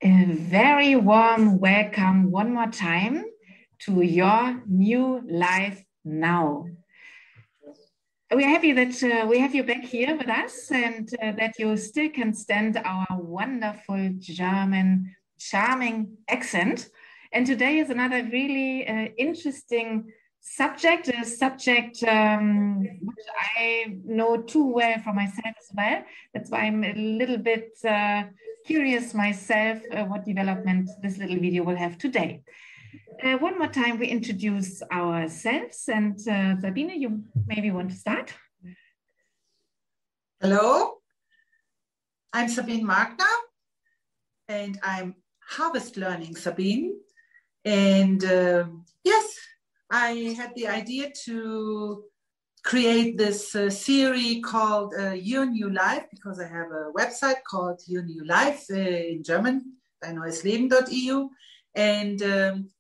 A very warm welcome one more time to your new life now. We are happy that we have you back here with us and that you still can stand our wonderful German charming accent. And today is another really interesting subject, a subject which I know too well for myself as well. That's why I'm a little bit curious myself what development this little video will have today. One more time, we introduce ourselves, and Sabine, you maybe want to start. Hello, I'm Sabine Markner, and I'm Harvest Learning Sabine. And yes, I had the idea to create this series called Your New Life, because I have a website called Your New Life in German, deinneuesleben.eu. And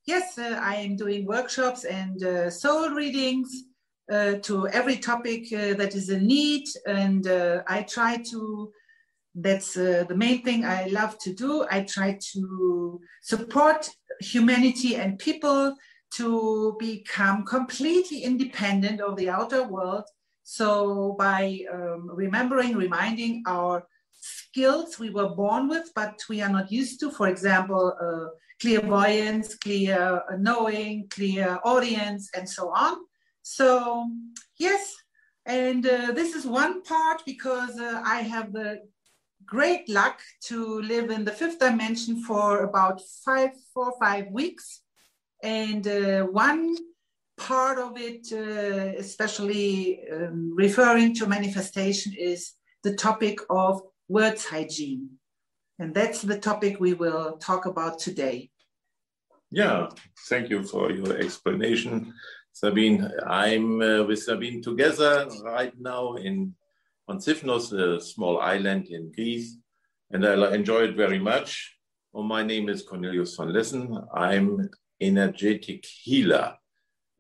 yes, I am doing workshops and soul readings to every topic that is a need. And I try to, that's the main thing I love to do. I try to support humanity and people to become completely independent of the outer world. So by reminding our skills we were born with, but we are not used to, for example, clairvoyance, clear knowing, clear audience, and so on. So yes, and this is one part because I have the great luck to live in the fifth dimension for about 4 or 5 weeks. And one part of it, especially referring to manifestation, is the topic of words hygiene. And that's the topic we will talk about today. Yeah, thank you for your explanation, Sabine. I'm with Sabine together right now on Sifnos, a small island in Greece, and I enjoy it very much. My name is Cornelius van Lessen. I'm energetic healer.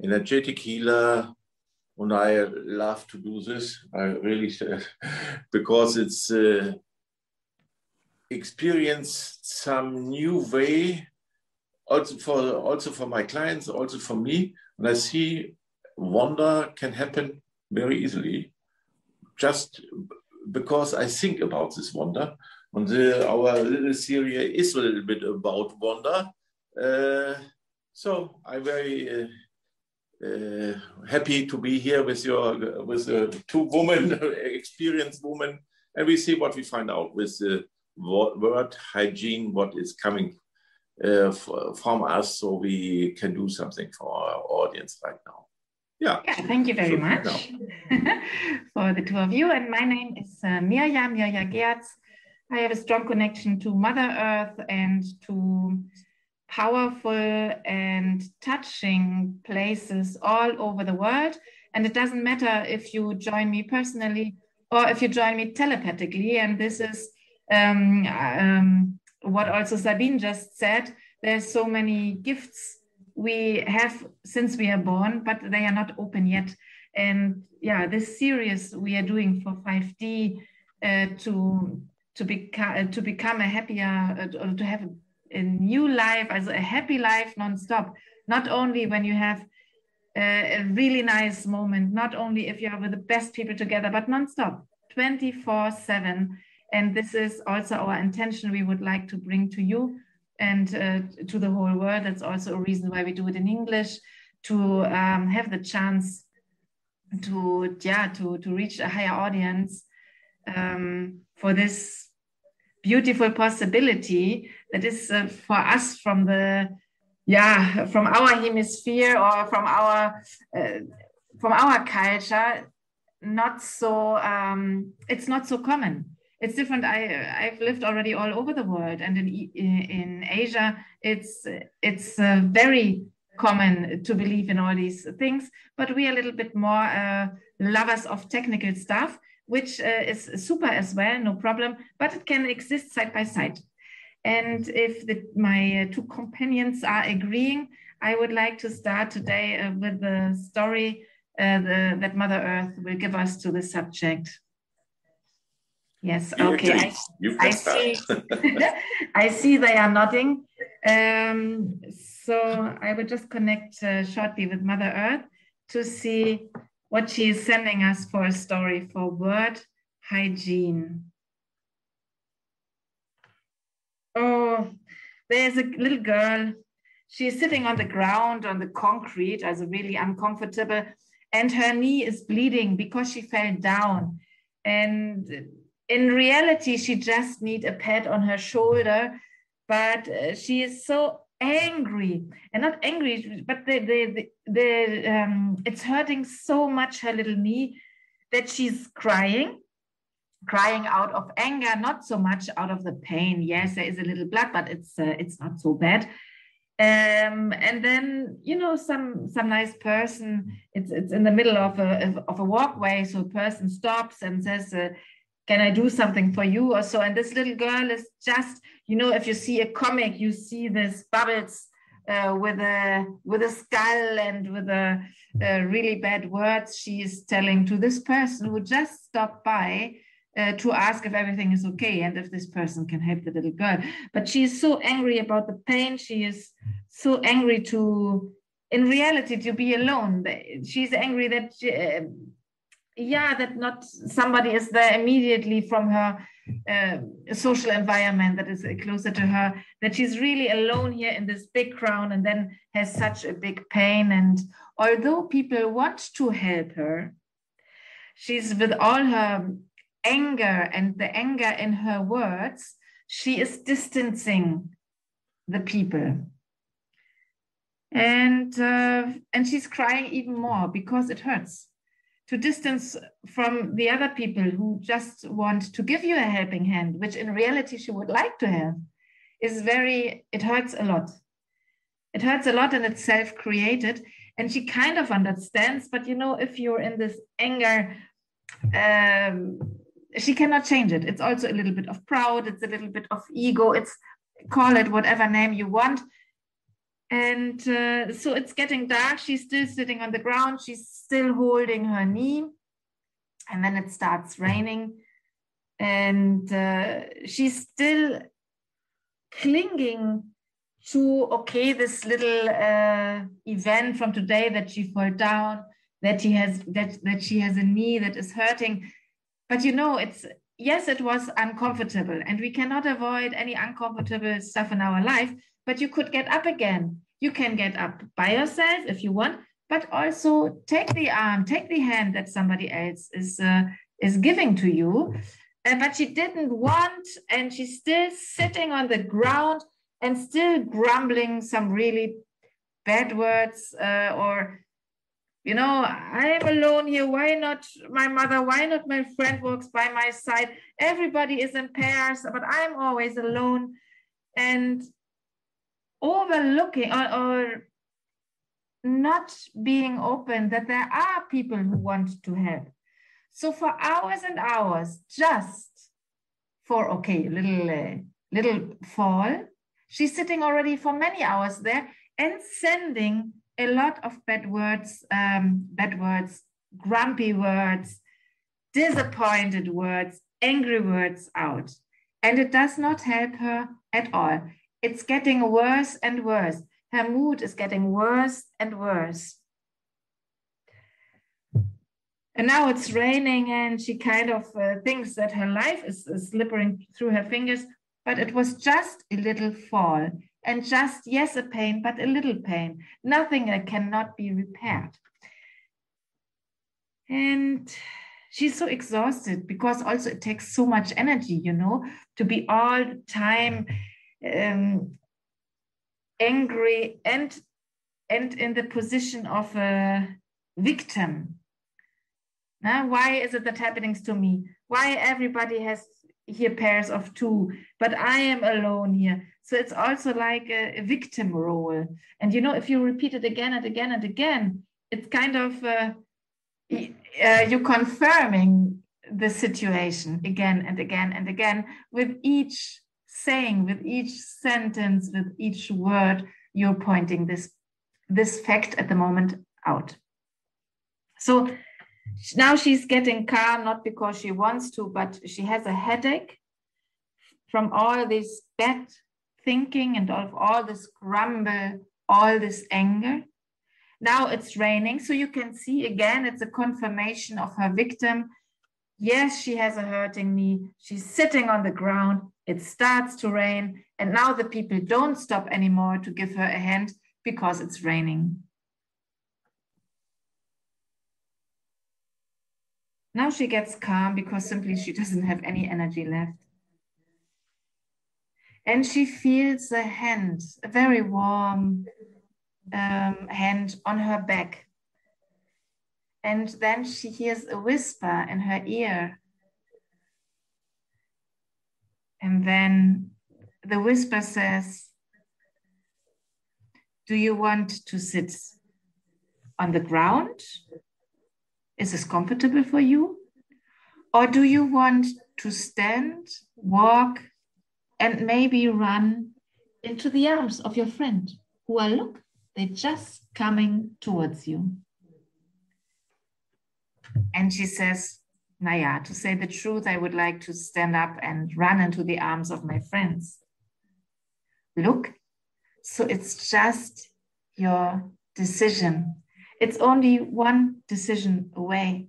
Energetic healer, and I love to do this. I really, because it's experienced some new way, also for my clients, also for me. And I see wonder can happen very easily, just because I think about this wonder. And our little series is a little bit about wonder. So I'm very happy to be here with two women, experienced women, and we see what we find out with the word hygiene, what is coming from us, so we can do something for our audience right now. Yeah, thank you very much for the two of you. And my name is Mirja Geertz. I have a strong connection to Mother Earth and to powerful and touching places all over the world. And it doesn't matter if you join me personally or if you join me telepathically. And this is what also Sabine just said. There's so many gifts we have since we are born, but they are not open yet. And yeah, this series we are doing for 5D to become a happier, to have a new life, also a happy life non-stop. Not only when you have a really nice moment, not only if you are with the best people together, but non-stop, 24/7. And this is also our intention we would like to bring to you and to the whole world. That's also a reason why we do it in English, to have the chance to reach a higher audience for this beautiful possibility that is for us from our hemisphere or from our culture, not so it's not so common. It's different. I've lived already all over the world, and in Asia, it's very common to believe in all these things. But we are a little bit more lovers of technical stuff, which is super as well, no problem. But it can exist side by side. And if my two companions are agreeing, I would like to start today with the story that Mother Earth will give us to the subject. Yes, okay. I see. I see they are nodding. So I will just connect shortly with Mother Earth to see what she is sending us for a story for word hygiene. Oh, there's a little girl. She's sitting on the ground, on the concrete, as really uncomfortable, and her knee is bleeding because she fell down. And in reality, she just needs a pat on her shoulder, but she is so angry, and not angry, but it's hurting so much, her little knee, that she's crying out of anger, not so much out of the pain. Yes, there is a little blood, but it's not so bad. And then, you know, some nice person, it's in the middle of a walkway, so a person stops and says, can I do something for you or so? And this little girl is just, you know, if you see a comic, you see this bubbles with a skull and with a really bad words she is telling to this person who just stopped by to ask if everything is okay and if this person can help the little girl. But she is so angry about the pain. She is so angry in reality, to be alone. She's angry that, that not somebody is there immediately from her social environment that is closer to her, that she's really alone here in this big crowd and then has such a big pain. And although people want to help her, she's with all her anger and the anger in her words, she is distancing the people. And she's crying even more because it hurts to distance from the other people who just want to give you a helping hand, which in reality she would like to have, it hurts a lot. It hurts a lot and it's self-created. And she kind of understands, but you know, if you're in this anger, she cannot change it. It's also a little bit of pride. It's a little bit of ego. Call it whatever name you want. And so it's getting dark. She's still sitting on the ground. She's still holding her knee. And then it starts raining. And she's still clinging to, this little event from today, that she fell down, that she has a knee that is hurting. But you know, it was uncomfortable, and we cannot avoid any uncomfortable stuff in our life, but you could get up again. You can get up by yourself if you want, but also take the arm, take the hand that somebody else is giving to you. But she didn't want, and she's still sitting on the ground and still grumbling some really bad words or, you know, I'm alone here. Why not my mother? Why not my friend walks by my side? Everybody is in pairs, but I'm always alone. And overlooking or not being open that there are people who want to help. So for hours and hours, just for, a little fall, she's sitting already for many hours there and sending a lot of bad words, grumpy words, disappointed words, angry words out. And it does not help her at all. It's getting worse and worse. Her mood is getting worse and worse. And now it's raining and she kind of thinks that her life is slipping through her fingers, but it was just a little fall. And just, yes, a pain, but a little pain. Nothing that cannot be repaired. And she's so exhausted because also it takes so much energy, you know, to be all the time angry and in the position of a victim. Now, why is it that happening to me? Why everybody has here pairs of two, but I am alone here? So it's also like a victim role. And you know, if you repeat it again and again and again, it's kind of you're confirming the situation again and again and again with each saying, with each sentence, with each word, you're pointing this fact at the moment out. So Now she's getting calm, not because she wants to, but she has a headache from all this bad thinking and all this grumble, all this anger. Now it's raining, so you can see again, it's a confirmation of her victim. Yes, she has a hurting knee. She's sitting on the ground. It starts to rain. And now the people don't stop anymore to give her a hand because it's raining. Now she gets calm because simply she doesn't have any energy left. And she feels a hand, a very warm hand on her back. And then she hears a whisper in her ear. And then the whisper says, do you want to sit on the ground? Is this comfortable for you? Or do you want to stand, walk, and maybe run into the arms of your friend who are, look, they're just coming towards you. And she says, Naya, to say the truth, I would like to stand up and run into the arms of my friends. Look, so it's just your decision. It's only one decision away.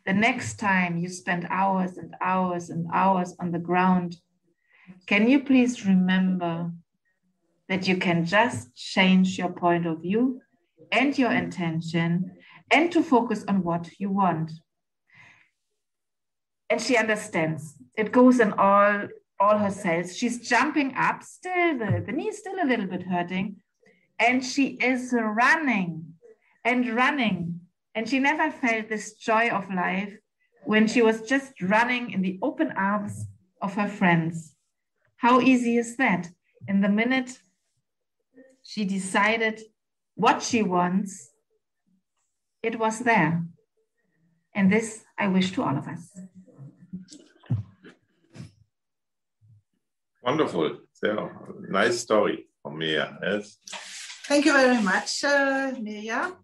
The next time you spend hours and hours and hours on the ground, can you please remember that you can just change your point of view and your intention and to focus on what you want. And she understands. It goes in all her cells. She's jumping up, still the knee is still a little bit hurting, and she is running and running. And she never felt this joy of life when she was just running in the open arms of her friends. How easy is that? In the minute she decided what she wants, it was there. And this I wish to all of us. Wonderful. So, nice story from Mirja. Yes. Thank you very much, Mirja.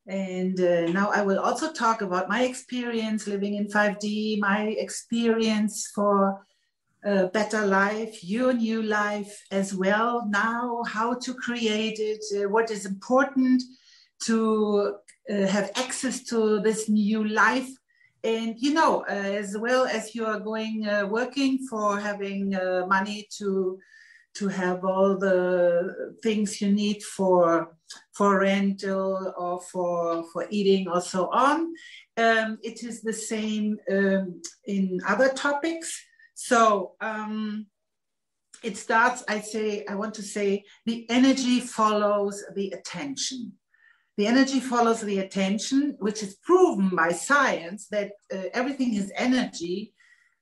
And now I will also talk about my experience living in 5D, my experience for a better life, your new life as well. Now, how to create it, what is important to have access to this new life. And, you know, as well as you are going, working for having money to have all the things you need for rental or for eating or so on. It is the same in other topics. So it starts, I want to say, the energy follows the attention. The energy follows the attention, which is proven by science that everything is energy.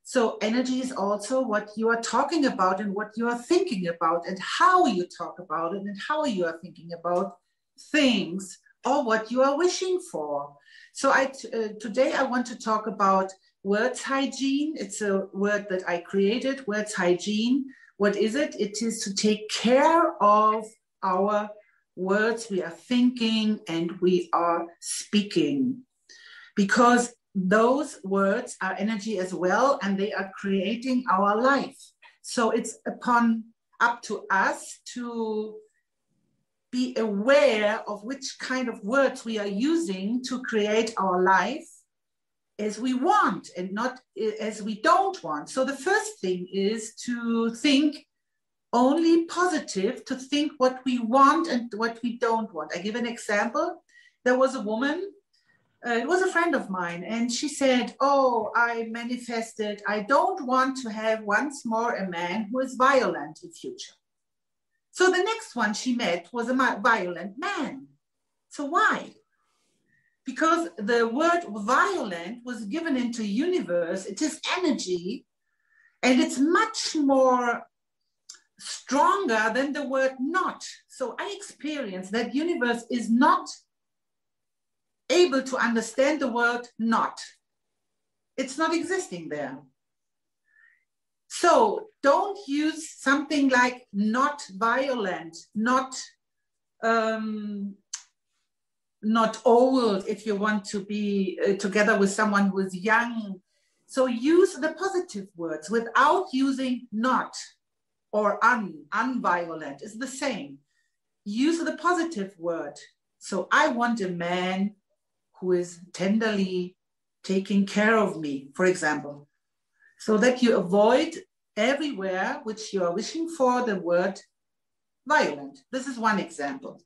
So energy is also what you are talking about and what you are thinking about and how you talk about it and how you are thinking about things or what you are wishing for. So today I want to talk about words hygiene. It's a word that I created, words hygiene. What is it? It is to take care of our words we are thinking and we are speaking, because those words are energy as well, and they are creating our life. So it's up to us to be aware of which kind of words we are using to create our life as we want and not as we don't want. So the first thing is to think only positive, to think what we want and what we don't want. I give an example. There was a woman, it was a friend of mine, and she said, oh, I manifested, I don't want to have once more a man who is violent in future. So the next one she met was a violent man. So why? Because the word violent was given into universe, it is energy, and it's much more stronger than the word not. So I experienced that universe is not able to understand the word not. It's not existing there. So don't use something like not violent, not not old if you want to be together with someone who is young. So use the positive words without using not or unviolent. It's the same. Use the positive word. So I want a man who is tenderly taking care of me, for example, so that you avoid everywhere which you are wishing for the word violent. This is one example.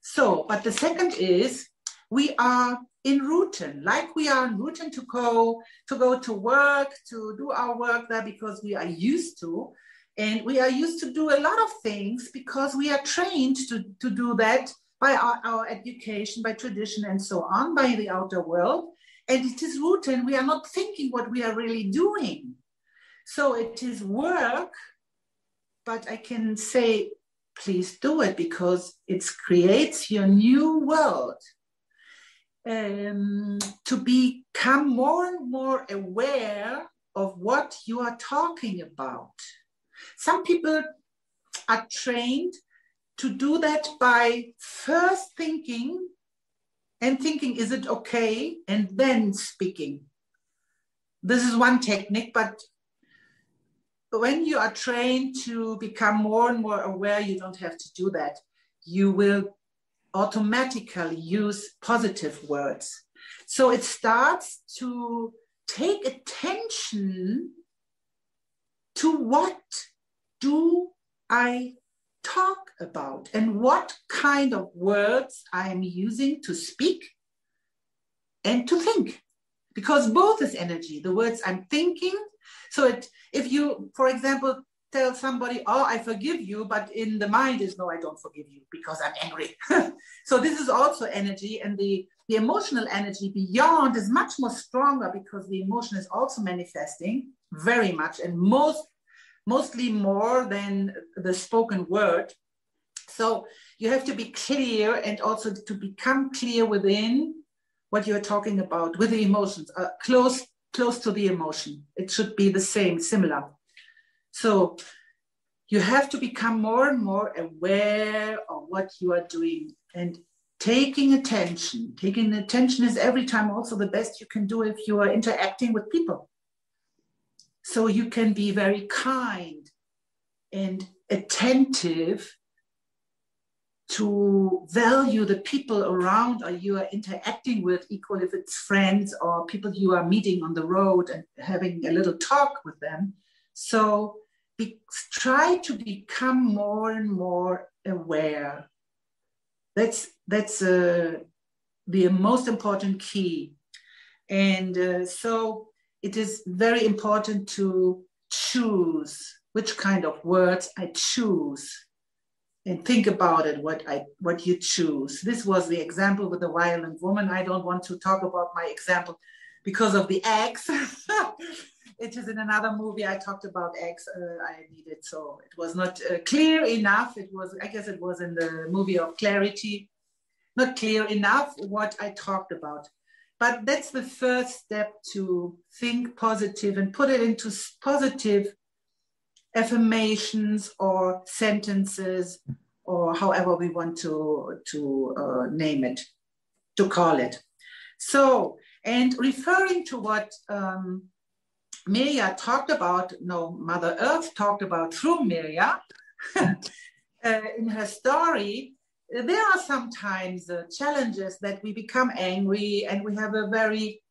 So, but the second is we are in routine, like we are in routine to go to work, to do our work there because we are used to. And we are used to do a lot of things because we are trained to do that by our education, by tradition and so on, by the outer world. And it is routine. We are not thinking what we are really doing. So it is work, but I can say, please do it because it creates your new world. To become more and more aware of what you are talking about. Some people are trained to do that by first thinking, is it okay? And then speaking. This is one technique, but when you are trained to become more and more aware, you don't have to do that. You will automatically use positive words. So it starts to take attention to what do I talk about and what kind of words I am using to speak and to think. Because both is energy, the words I'm thinking. So if you, for example, tell somebody, oh, I forgive you, but in the mind is, no, I don't forgive you because I'm angry. So this is also energy, and the emotional energy beyond is much more stronger because the emotion is also manifesting very much and mostly more than the spoken word. So you have to be clear and also to become clear within what you're talking about with the emotions, close to the emotion. It should be the same, similar. So you have to become more and more aware of what you are doing and taking attention. Taking attention is every time also the best you can do if you are interacting with people. So you can be very kind and attentive to value the people around or you are interacting with, equal if it's friends or people you are meeting on the road and having a little talk with them. So try to become more and more aware. That's the most important key. And so it is very important to choose which kind of words I choose and think about it, what you choose. This was the example with the violent woman. I don't want to talk about my example because of the eggs. It is in another movie I talked about eggs. I needed, so it was not clear enough. It was, I guess it was in the movie of Clarity, not clear enough what I talked about. But that's the first step, to think positive and put it into positive affirmations or sentences or however we want to name it, to call it. So, and referring to what Mirja talked about, Mother Earth talked about through Mirja in her story, there are sometimes challenges that we become angry and we have a very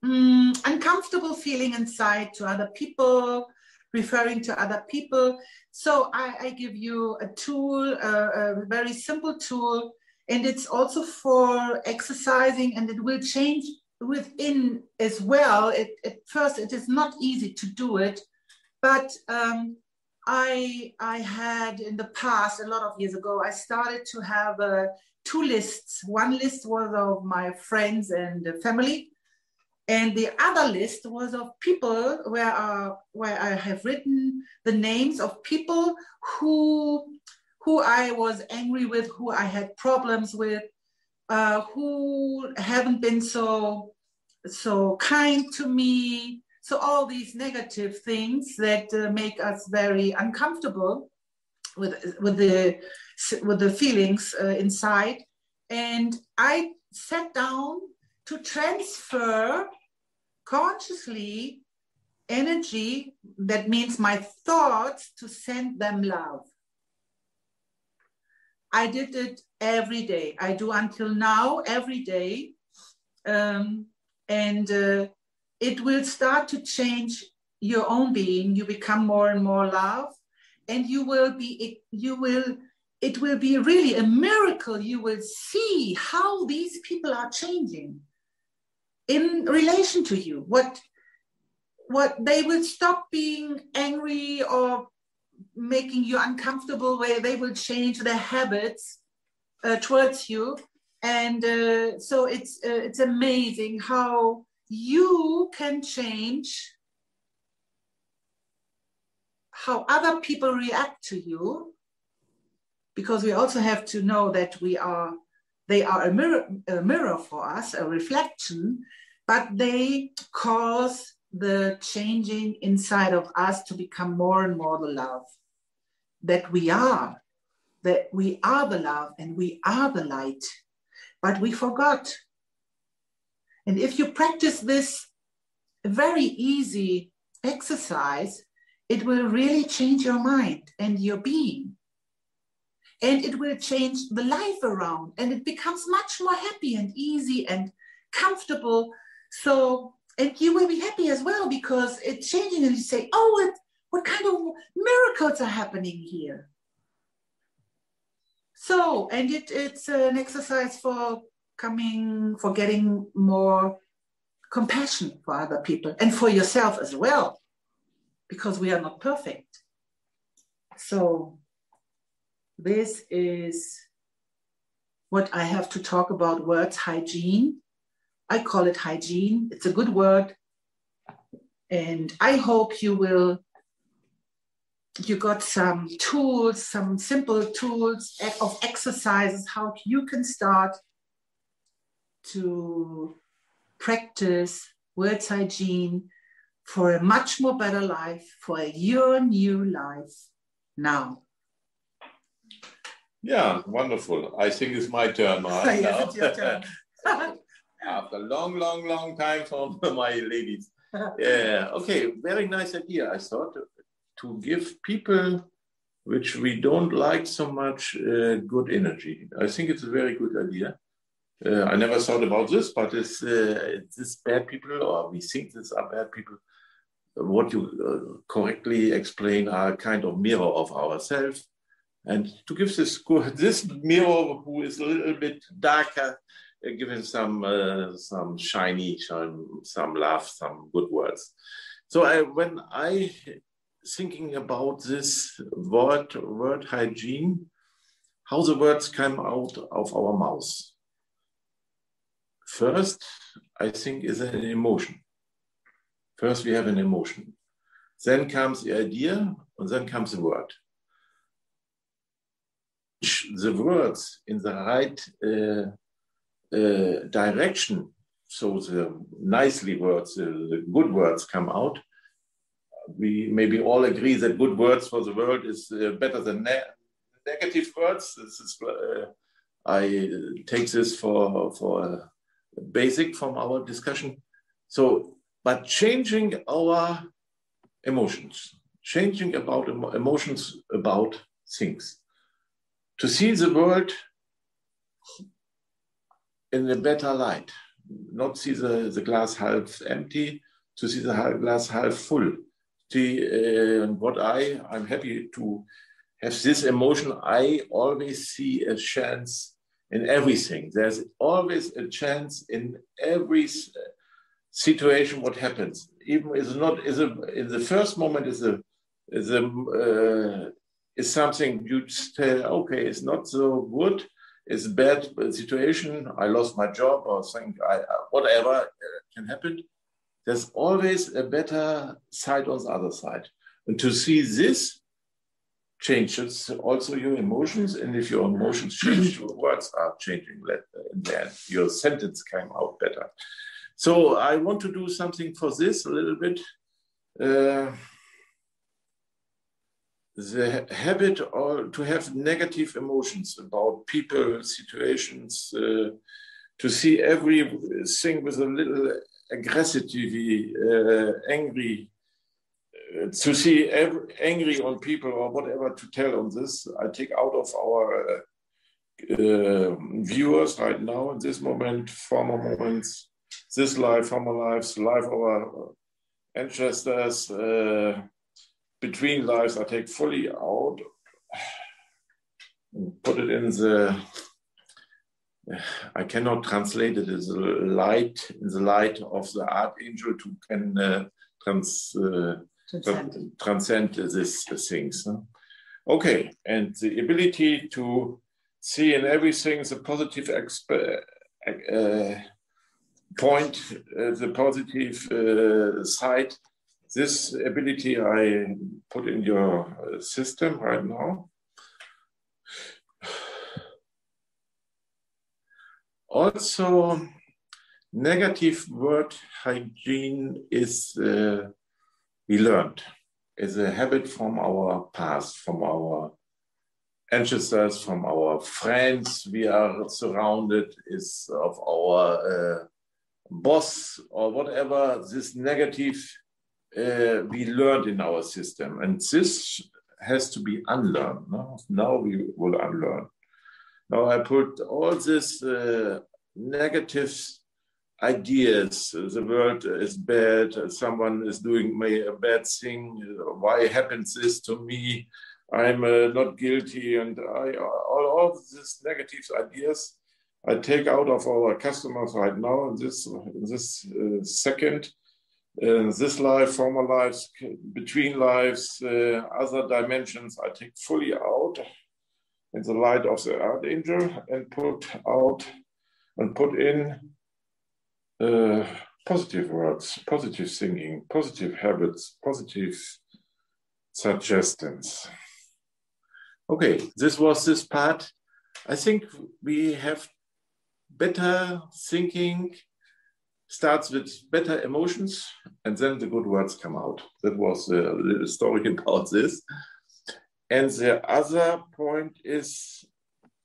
uncomfortable feeling inside to other people, referring to other people. So I give you a tool, a very simple tool, and it's also for exercising, and it will change within as well. At first, it is not easy to do it, but I had in the past, a lot of years ago, I started to have two lists. One list was of my friends and family, and the other list was of people where I have written the names of people who I was angry with, who I had problems with, who haven't been so kind to me. So all these negative things that make us very uncomfortable with the feelings inside. And I sat down to transfer consciously energy, that means my thoughts, to send them love. I did it every day. I do until now every day. It will start to change your own being. You become more and more love, and it will be really a miracle. You will see how these people are changing in relation to you. What they will stop being angry or making you uncomfortable, where they will change their habits towards you. And so it's amazing how you can change how other people react to you, because we also have to know that they are a mirror for us, a reflection, but they cause the changing inside of us to become more and more the love that we are the love and we are the light, but we forgot. And if you practice this very easy exercise, it will really change your mind and your being, and it will change the life around, and it becomes much more happy and easy and comfortable. So, and you will be happy as well, because it's changing, and you say, oh, what kind of miracles are happening here? So, and it's an exercise for getting more compassion for other people and for yourself as well, because we are not perfect. So this is what I have to talk about: words hygiene. I call it hygiene. It's a good word. And I hope you got some tools, some simple tools of exercises, how you can start to practice words hygiene for a much more better life, for your new life now. Yeah, wonderful. I think it's my turn now. Yes, it's your turn. After long time from my ladies. Yeah, okay, very nice idea. I thought to give people which we don't like so much good energy. I think it's a very good idea. I never thought about this, but it's this bad people, or we think these are bad people. What you correctly explain are kind of mirror of ourselves. And to give this mirror who is a little bit darker, give him some shiny, some love, some good words. So when I thinking about this word hygiene, how the words come out of our mouth. First, I think is an emotion. First, we have an emotion. Then comes the idea, and then comes the word. The words in the right direction, so the nicely words, the good words come out. We maybe all agree that good words for the world is better than negative words. This is, I take this for basic from our discussion. So, but changing our emotions, changing about emotions about things, to see the world in a better light, not see the glass half empty, to see the glass half full. And what I'm happy to have this emotion. I always see a chance in everything. There's always a chance in every situation. What happens, even in the first moment, is something you tell, okay, it's not so good. It's a bad situation. I lost my job, or something. Whatever can happen. There's always a better side on the other side. And to see this changes also your emotions. And if your emotions change, your words are changing. In the end, your sentence came out better. So I want to do something for this a little bit. the habit or to have negative emotions about people, situations, to see everything with a little aggressivity, angry, to see angry on people or whatever to tell on this, I take out of our viewers right now in this moment, former moments, this life, former lives, life of our ancestors, between lives, I take fully out, put it in the, I cannot translate it as a light, in the light of the archangel to can transcend these things. Okay, and the ability to see in everything the positive point, the positive side. This ability I put in your system right now. Also, negative word hygiene is, we learned, is a habit from our past, from our ancestors, from our friends we are surrounded, is of our boss or whatever, this negative we learned in our system, and this has to be unlearned. No? Now we will unlearn. Now I put all these negative ideas. The world is bad. Someone is doing me a bad thing. Why happens this to me? I'm not guilty, and all of these negative ideas I take out of our customers right now in this second. This life, former lives, between lives, other dimensions, I take fully out in the light of the archangel and put out and put in positive words, positive thinking, positive habits, positive suggestions. Okay, this was this part. I think we have better thinking, starts with better emotions, and then the good words come out. That was a little story about this. And the other point is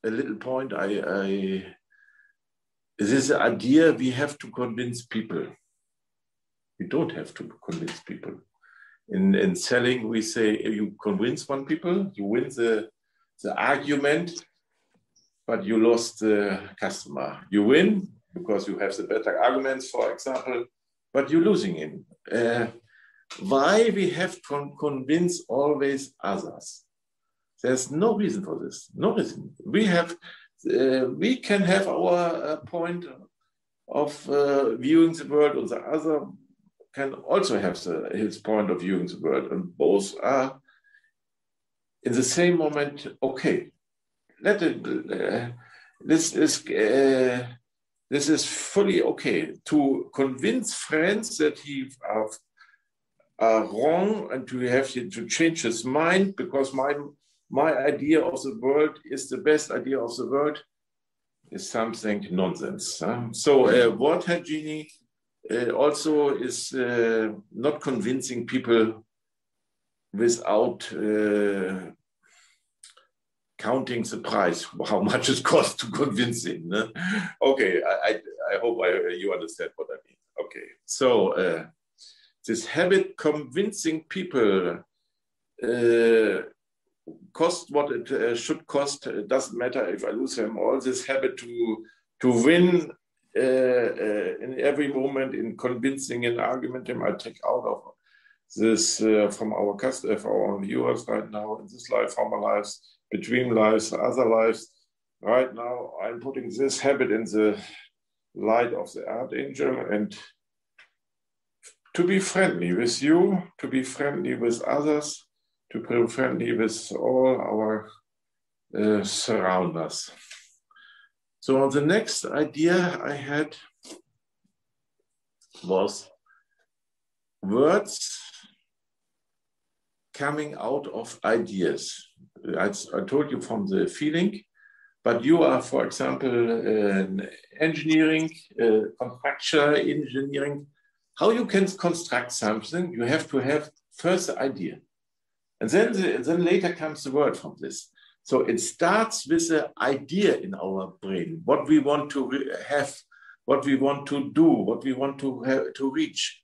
a little point, this idea we have to convince people. We don't have to convince people. In selling, we say, if you convince one people, you win the argument, but you lost the customer. You win, because you have the better arguments, for example, but you're losing him. Why we have to convince always others? There's no reason for this, no reason. We can have our point of viewing the world, or the other can also have his point of viewing the world, and both are in the same moment okay. This is fully okay to convince friends that he are wrong and to have to change his mind because my idea of the world is the best idea of the world is something nonsense. So word hygiene also is not convincing people without counting the price, how much it costs to convince him. No? Okay, I hope you understand what I mean. Okay, so this habit convincing people cost what it should cost. It doesn't matter if I lose them all. This habit to win in every moment in convincing an argument, I take out of this from our customers, our viewers right now in this life, former lives, between lives, other lives. Right now, I'm putting this habit in the light of the archangel and to be friendly with you, to be friendly with others, to be friendly with all our surrounders. So the next idea I had was words coming out of ideas. I told you from the feeling, but you are, for example, engineering, construction engineering. How you can construct something, you have to have first the idea. And then later comes the word from this. So it starts with an idea in our brain, what we want to have, what we want to do, what we want to reach.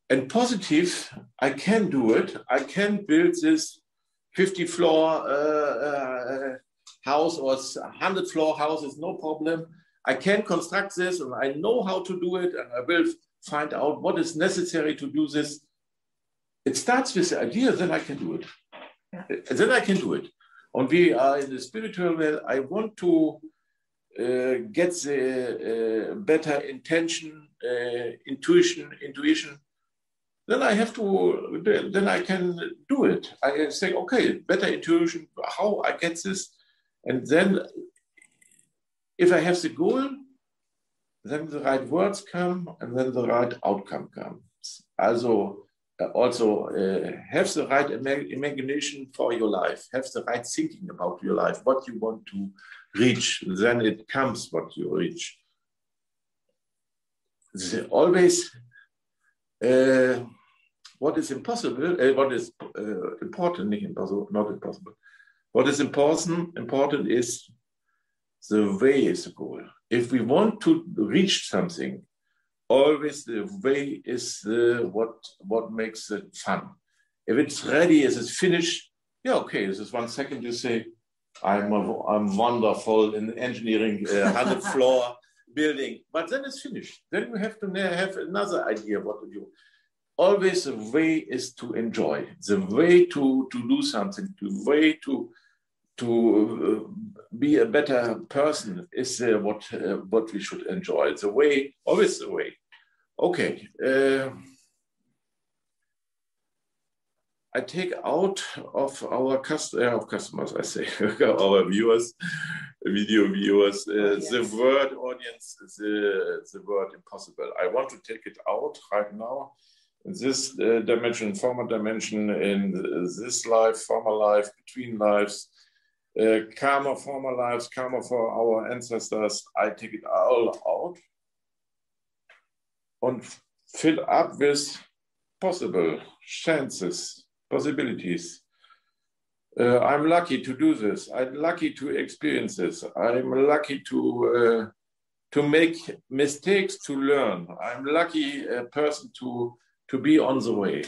And positive, I can do it. I can build this 50-floor house or 100-floor house, is no problem. I can construct this and I know how to do it, and I will find out what is necessary to do this. It starts with the idea, then I can do it. Yeah. Then I can do it. And we are in the spiritual world. I want to get the better intention, intuition. Then I have to, then I can do it. I say, okay, better intuition, how I get this. And then if I have the goal, then the right words come and then the right outcome comes. Also have the right imagination for your life, have the right thinking about your life, what you want to reach, then it comes what you reach. Always what is impossible, what is important, not impossible. What is important is the way is the goal. If we want to reach something, always the way is what makes it fun. If it's ready, if it's finished, yeah, okay, this is 1 second you say, I'm wonderful in engineering, 100-floor building, but then it's finished. Then we have to have another idea what to do. Always the way is to enjoy, the way to do something, the way to be a better person is what we should enjoy. The way, always the way. Okay. I take out of our customers, I say, our viewers, video viewers, the word audience, the word impossible. I want to take it out right now. In this dimension, former dimension, in this life, former life, between lives, karma, former lives, karma for our ancestors. I take it all out and fill up with possible chances, possibilities. I'm lucky to do this. I'm lucky to experience this. I'm lucky to make mistakes to learn. I'm lucky a person to be on the way.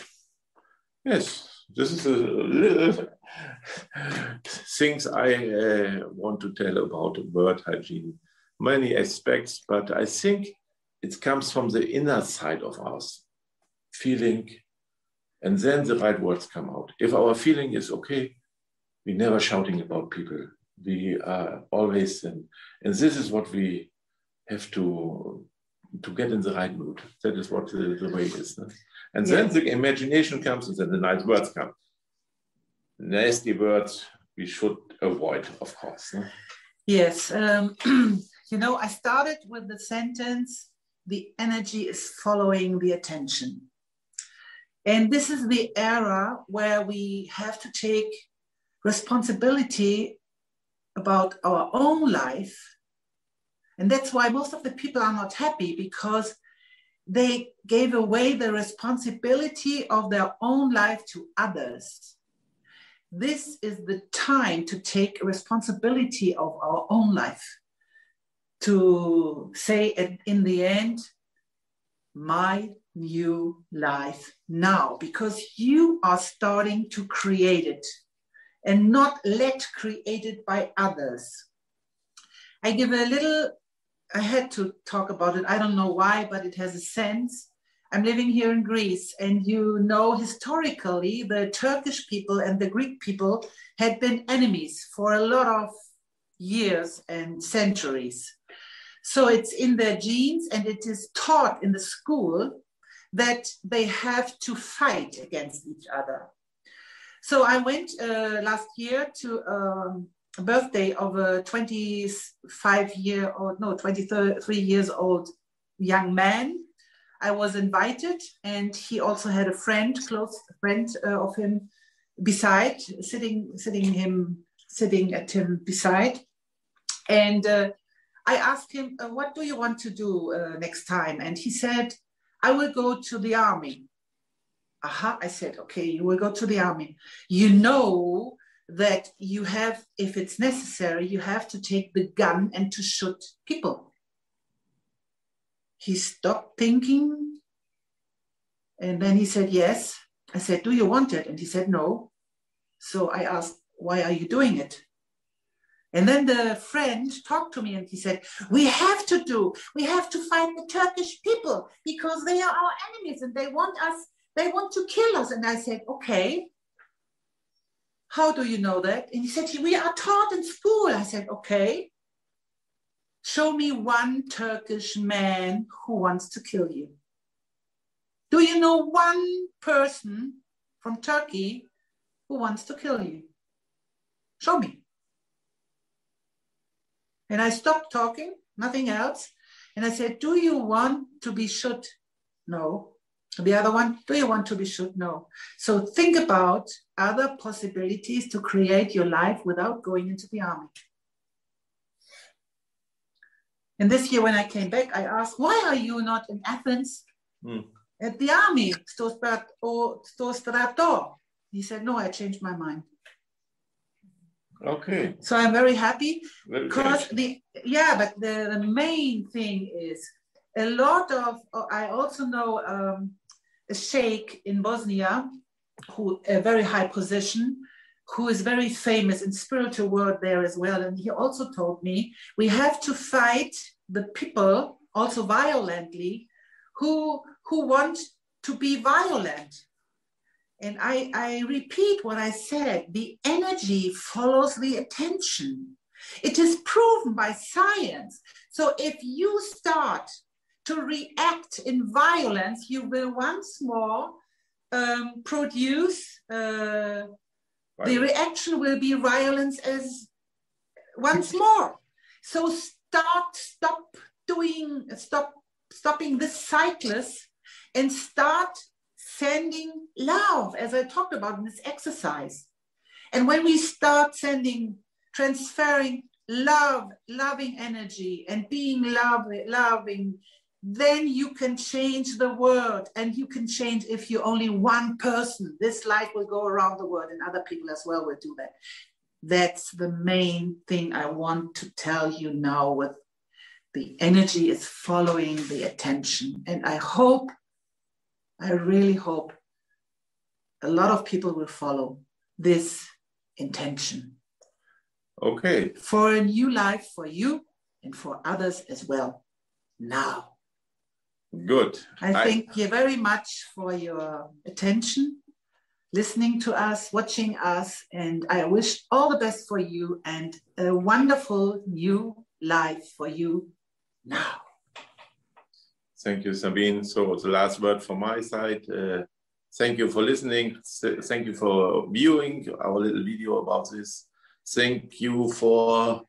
Yes, this is a little things I want to tell about word hygiene. Many aspects, but I think it comes from the inner side of us, feeling, and then the right words come out. If our feeling is okay, we're never shouting about people. We are always, and this is what we have to get in the right mood. That is what the way is. No? And then the imagination comes and then the nice words come. Nasty words we should avoid, of course. No? Yes. You know, I started with the sentence, the energy is following the attention. And this is the era where we have to take responsibility about our own life. And that's why most of the people are not happy, because they gave away the responsibility of their own life to others. This is the time to take responsibility of our own life. To say in the end, my new life now, because you are starting to create it and not let created by others. I give a little, I had to talk about it. I don't know why, but it has a sense. I'm living here in Greece, and you know, historically, the Turkish people and the Greek people had been enemies for a lot of years and centuries. So it's in their genes, and it is taught in the school that they have to fight against each other. So I went last year to a birthday of a 23 years old young man. I was invited, and he also had a friend, close friend of him beside, sitting at him beside. And I asked him, what do you want to do next time? And he said, I will go to the army. aha, I said, okay, you will go to the army. You know that you have, if it's necessary, you have to take the gun and to shoot people. He stopped thinking. And then he said, yes. I said, do you want it? And he said, no. So I asked, why are you doing it? And then the friend talked to me and he said, we have to fight the Turkish people because they are our enemies and they want to kill us. And I said, okay. How do you know that? And he said, we are taught in school. I said, okay. Show me one Turkish man who wants to kill you. Do you know one person from Turkey who wants to kill you? Show me. And I stopped talking, nothing else. And I said, do you want to be shot? No. The other one, do you want to be shot? No. So think about other possibilities to create your life without going into the army. And this year when I came back, I asked, why are you not in Athens at the army? He said, no, I changed my mind. Okay. So I'm very happy because the main thing is a lot of, I also know a sheikh in Bosnia, who a very high position, who is very famous in spiritual world there as well. And he also told me, we have to fight the people also violently who want to be violent. And I repeat what I said, the energy follows the attention. It is proven by science. So if you start to react in violence, you will once more produce, the reaction will be violence as once more. So stopping this cyclist and start sending love, as I talked about in this exercise. And when we start transferring love, loving energy and being loving, then you can change the world. And you can change if you're only one person. This light will go around the world and other people as well will do that. That's the main thing I want to tell you now, with the energy is following the attention. And I really hope a lot of people will follow this intention. Okay. For a new life for you and for others as well. Now. Good. I thank you very much for your attention, listening to us, watching us, and I wish all the best for you and a wonderful new life for you now. Thank you, Sabine. So the last word from my side. Thank you for listening. Thank you for viewing our little video about this. Thank you for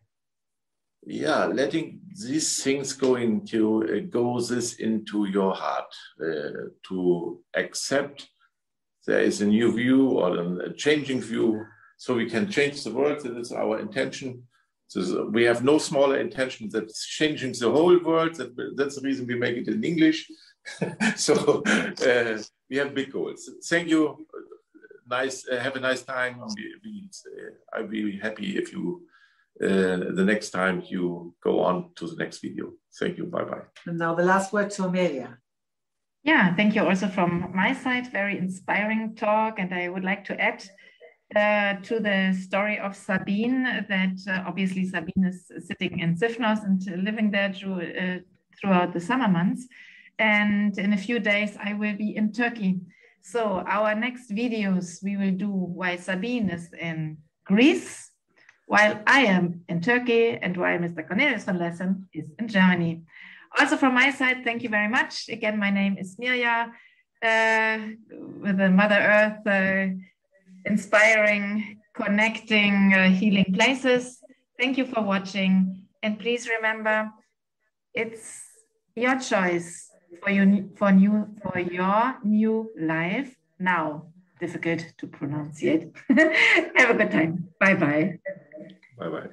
letting these things go into your heart, to accept there is a new view or a changing view, so we can change the world. That is our intention. So we have no smaller intention than changing the whole world. That's the reason we make it in English. So we have big goals. Thank you. Nice. Have a nice time. I'll be happy if you the next time you go on to the next video. Thank you. Bye-bye. And now the last word to Mirja. Yeah, thank you also from my side. Very inspiring talk. And I would like to add to the story of Sabine, that obviously Sabine is sitting in Sifnos and living there throughout the summer months. And in a few days, I will be in Turkey. So our next videos we will do while Sabine is in Greece, while I am in Turkey, and while Mr. Cornelius van Lessen is in Germany. Also from my side, thank you very much. Again, my name is Mirja, with the Mother Earth, inspiring, connecting, healing places. Thank you for watching. And please remember, it's your choice for your new life now. Difficult to pronounce it. Have a good time. Bye-bye. Bye-bye.